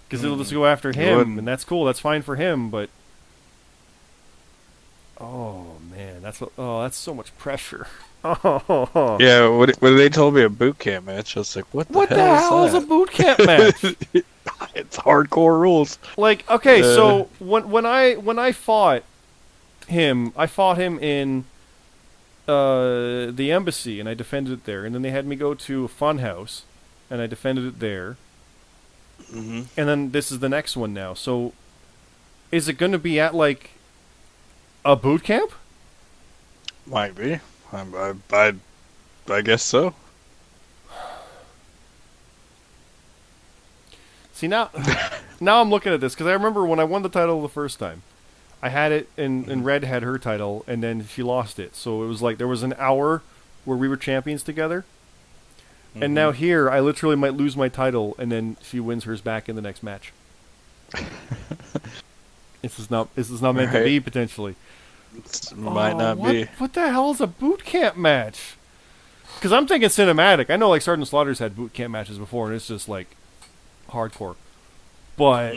because it'll just go after him, and that's cool. That's fine for him, but oh man, that's so much pressure. Yeah, when they told me a boot camp match, I was like, what the hell is a boot camp match? It's hardcore rules. Like, okay, so when I fought him in the embassy, and I defended it there, and then they had me go to a fun house, and I defended it there, and then this is the next one now. So, is it going to be at like a boot camp? Might be. I guess so. See now I'm looking at this because I remember when I won the title the first time. I had it, and Red had her title, and then she lost it. So it was like there was an hour where we were champions together. And now here, I literally might lose my title, and then she wins hers back in the next match. This is not meant to be potentially. Might not be. What the hell is a boot camp match? Because I'm thinking cinematic. I know like Sergeant Slaughter's had boot camp matches before, and it's just like hardcore. But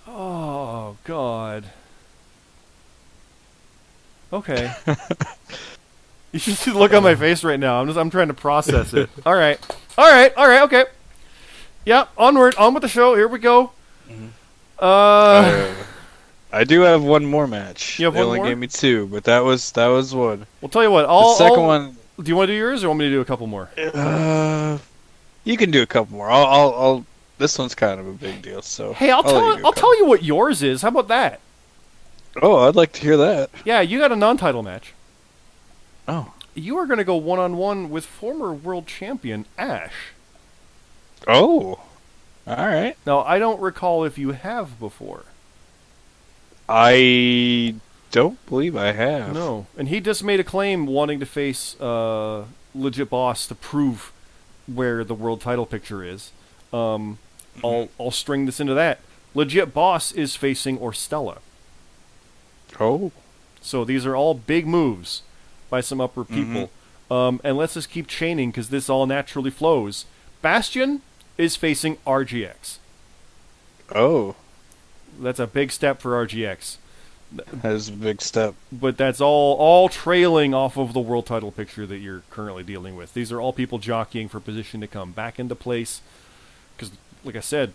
oh god. Okay. You should see the look on my face right now. I'm trying to process it. All right. Okay. Yeah. On with the show. Here we go. I do have one more match. You have they one only more? gave me two, but that was one. Well, tell you what. The second one. Do you want to do yours, or want me to do a couple more? You can do a couple more. I'll. This one's kind of a big deal, so. Hey, I'll tell you what yours is. How about that? Oh, I'd like to hear that. Yeah, you got a non-title match. Oh. You are going to go one-on-one with former world champion Ash. Oh. All right. Now, I don't recall if you have before. I don't believe I have. No. And he just made a claim wanting to face Legit Boss to prove where the world title picture is. I'll string this into that. Legit Boss is facing Orstella. Oh. So these are all big moves by some upper people. And let's just keep chaining because this all naturally flows. Bastion is facing RGX. Oh. That's a big step for RGX. That is a big step. But that's all trailing off of the world title picture that you're currently dealing with. These are all people jockeying for position to come back into place. Because, like I said,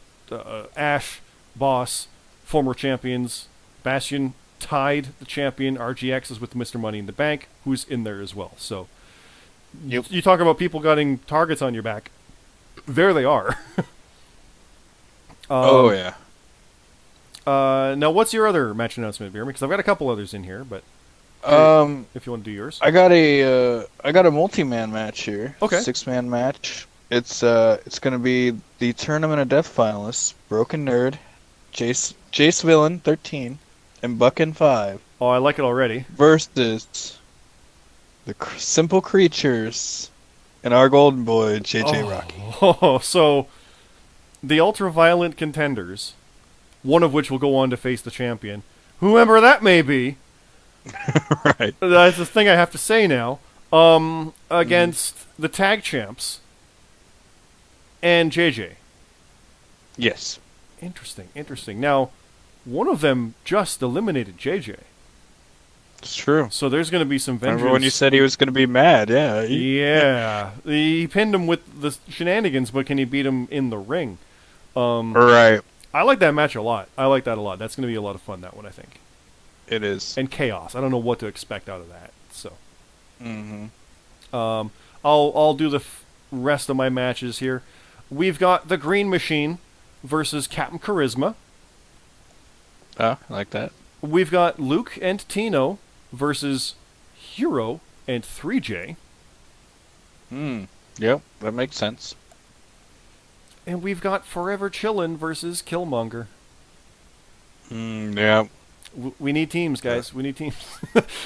Ash, Boss, former champions, Bastion tied the champion. RGX is with Mr. Money in the Bank, who's in there as well. So, you talk about people getting targets on your back. There they are. Oh, yeah. Now, what's your other match announcement, BeerMe? Because I've got a couple others in here, but if you want to do yours, I got a multi-man match here. Okay, 6-man match. It's gonna be the Tournament of Death finalists: Broken Nerd, Jace Villain 13, and Buckin 5. Oh, I like it already. Versus the Simple Creatures and our golden boy JJ Rocky. Oh, so the ultra-violent contenders, one of which will go on to face the champion, whoever that may be. Right. That's the thing I have to say now. Against the tag champs and JJ. Yes. Interesting. Now, one of them just eliminated JJ. It's true. So there's going to be some vengeance. Remember when you said he was going to be mad? Yeah. Yeah. He pinned him with the shenanigans, but can he beat him in the ring? Right. I like that match a lot. That's going to be a lot of fun, that one, I think. It is. And chaos. I don't know what to expect out of that. So. Mm-hmm. I'll do the rest of my matches here. We've got the Green Machine versus Captain Charisma. Oh, I like that. We've got Luke and Tino versus Hero and 3J. Yep, that makes sense. And we've got Forever Chillin' versus Killmonger. Yeah. We need teams, guys. We need teams.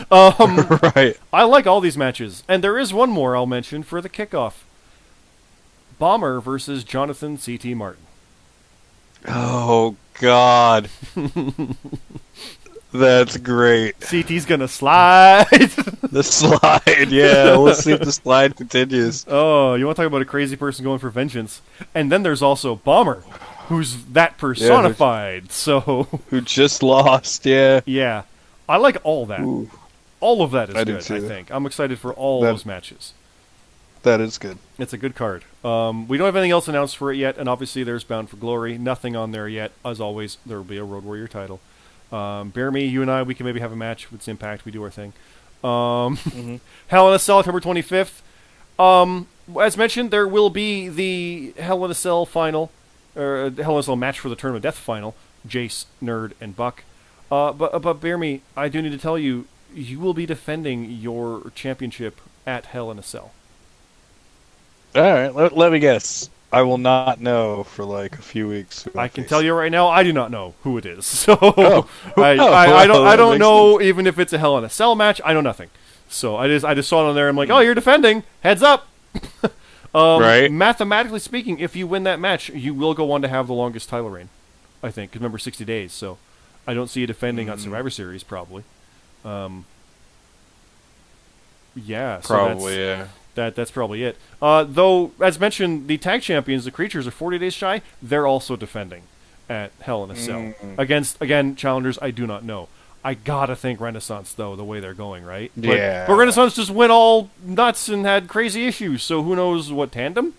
Right. I like all these matches. And there is one more I'll mention for the kickoff. Bomber versus Jonathan C.T. Martin. Oh, God. That's great. CT's gonna slide. The slide, yeah. We'll see if the slide continues. Oh, you want to talk about a crazy person going for vengeance? And then there's also Bomber, who's that personified. Who just lost, yeah. Yeah. I like all that. Ooh. All of that is good, too. I think. I'm excited for all those matches. That is good. It's a good card. We don't have anything else announced for it yet, and obviously there's Bound for Glory. Nothing on there yet. As always, there will be a Road Warrior title. BeerMe, you and I, we can maybe have a match with Impact. We do our thing. Hell in a Cell, October 25th. As mentioned, there will be the Hell in a Cell final, or Hell in a Cell match for the Tournament of Death final. Jace, Nerd, and Buck. But BeerMe, I do need to tell you, you will be defending your championship at Hell in a Cell. All right, let me guess. I will not know for like a few weeks. I can tell you right now, I do not know who it is. So I don't know even if it's a Hell in a Cell match. I know nothing. So I just saw it on there. I'm like, oh, you're defending. Heads up. Right. Mathematically speaking, if you win that match, you will go on to have the longest title reign. I think. 'Cause remember, 60 days. So I don't see you defending on Survivor Series, probably. Yeah, so Probably, that's probably it. Though, as mentioned, the tag champions, the Creatures, are 40 days shy. They're also defending at Hell in a Cell against, again, challengers I do not know. I gotta think Renaissance, though, the way they're going, right? Yeah. But Renaissance just went all nuts and had crazy issues, so who knows what tandem?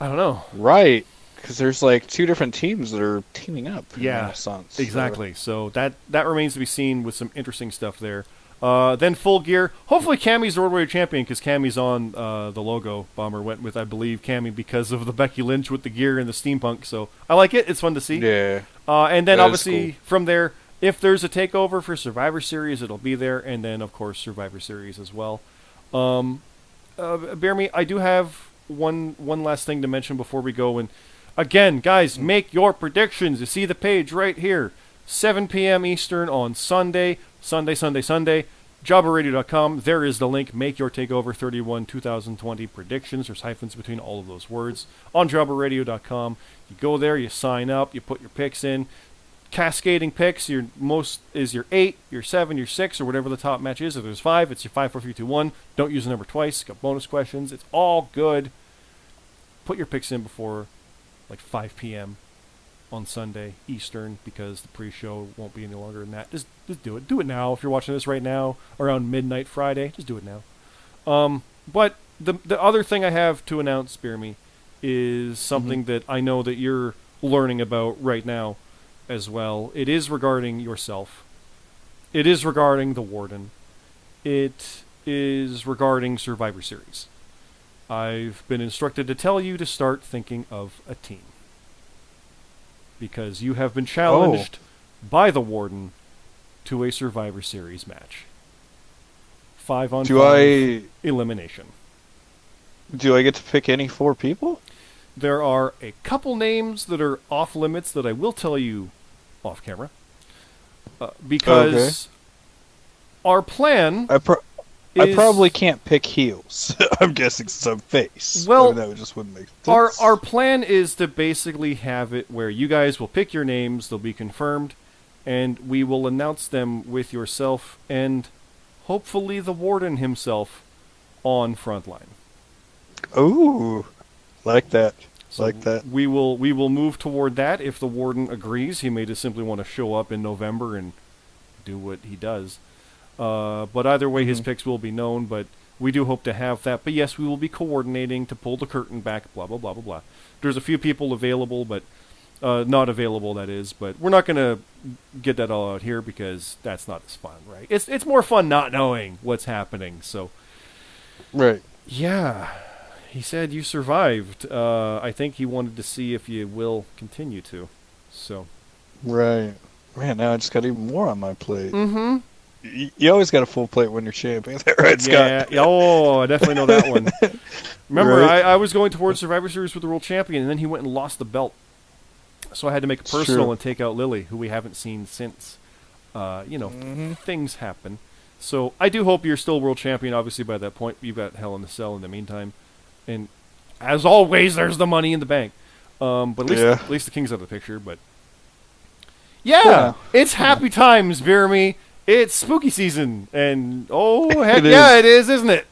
I don't know. Right. Because there's like 2 different teams that are teaming up in Yeah, Renaissance. exactly. So that remains to be seen with some interesting stuff there. Then Full Gear. Hopefully Cammy's the World Warrior Champion because Cammy's on the logo. Bomber went with, I believe, Cammy because of the Becky Lynch with the gear and the steampunk. So I like it. It's fun to see. Yeah. And then That is obviously cool. from there, if there's a takeover for Survivor Series, it'll be there. And then, of course, Survivor Series as well. BeerMe, I do have one last thing to mention before we go. And again, guys, make your predictions. You see the page right here. 7 p.m. Eastern on Sunday. Sunday. JobberRadio.com. There is the link. Make your TakeOver 31 2020 predictions. There's hyphens between all of those words. On JobberRadio.com. You go there, you sign up, you put your picks in. Cascading picks. Your most is your 8, your 7, your 6, or whatever the top match is. If there's 5, it's your 5, 4, 3, 2, 1. Don't use the number twice. Got bonus questions. It's all good. Put your picks in before like 5 p.m. on Sunday Eastern because the pre-show won't be any longer than that. Just do it. Do it now. If you're watching this right now around midnight Friday, just do it now. But the other thing I have to announce, BeerMe, is something that I know that you're learning about right now as well. It is regarding yourself. It is regarding the Warden. It is regarding Survivor Series. I've been instructed to tell you to start thinking of a team. Because you have been challenged by the Warden to a Survivor Series match. 5-on-5 elimination. Do I get to pick any 4 people? There are a couple names that are off limits that I will tell you off camera. Because our plan I probably can't pick heels. I'm guessing some face. Well, that just wouldn't make sense. Our plan is to basically have it where you guys will pick your names, they'll be confirmed, and we will announce them with yourself and hopefully the Warden himself on Frontline. Ooh, like that. So like that. We will move toward that if the Warden agrees. He may just simply want to show up in November and do what he does. But either way, his picks will be known, but we do hope to have that. But yes, we will be coordinating to pull the curtain back, blah, blah, blah, blah, blah. There's a few people available, but not available, that is. But we're not going to get that all out here because that's not as fun, right? It's more fun not knowing what's happening. So, Right. yeah, he said you survived. I think he wanted to see if you will continue to. So, Right. Man, now I just got even more on my plate. mm-hmm. You always got a full plate when you're champion, right, Scott? Yeah. Oh, I definitely know that one. Remember, Right. I was going towards Survivor Series with the world champion, and then he went and lost the belt. So I had to make it personal True. and take out Lily, who we haven't seen since. Things happen. So I do hope you're still world champion, obviously, by that point. You've got Hell in the Cell in the meantime. And as always, there's the money in the bank. But at least the King's out of the picture. But yeah. It's happy times, BeerMe. It's spooky season, and heck yeah, it is, isn't it?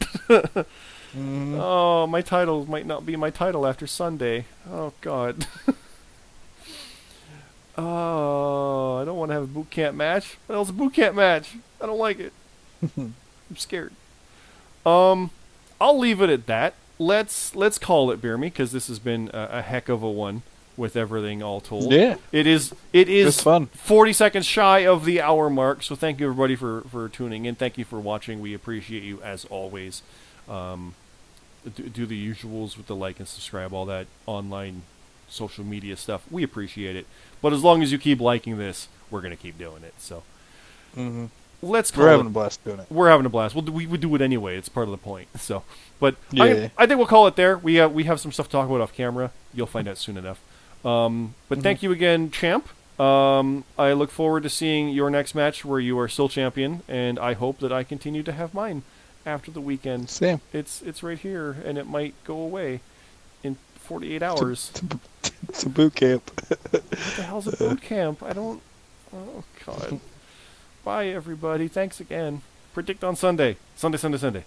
Oh, my title might not be my title after Sunday. Oh, God. Oh, I don't want to have a boot camp match. What else is a boot camp match? I don't like it. I'm scared. I'll leave it at that. Let's call it BeerMe, because this has been a heck of a one. With everything all told, Yeah, it is fun. 40 seconds shy of the hour mark. So thank you everybody for tuning in. Thank you for watching. We appreciate you as always. Do the usuals with the like and subscribe, all that online social media stuff. We appreciate it. But as long as you keep liking this, we're gonna keep doing it. So let's call We're having a blast doing it. We're having a blast. We would do it anyway. It's part of the point. So, but Yeah. I think we'll call it there. We have some stuff to talk about off camera. You'll find out soon enough. But thank you again, Champ. I look forward to seeing your next match where you are still champion, and I hope that I continue to have mine after the weekend. Same. It's right here, and it might go away in 48 hours. It's a boot camp. What the hell's a boot camp? I don't Oh, God. Bye, everybody. Thanks again. Predict on Sunday. Sunday.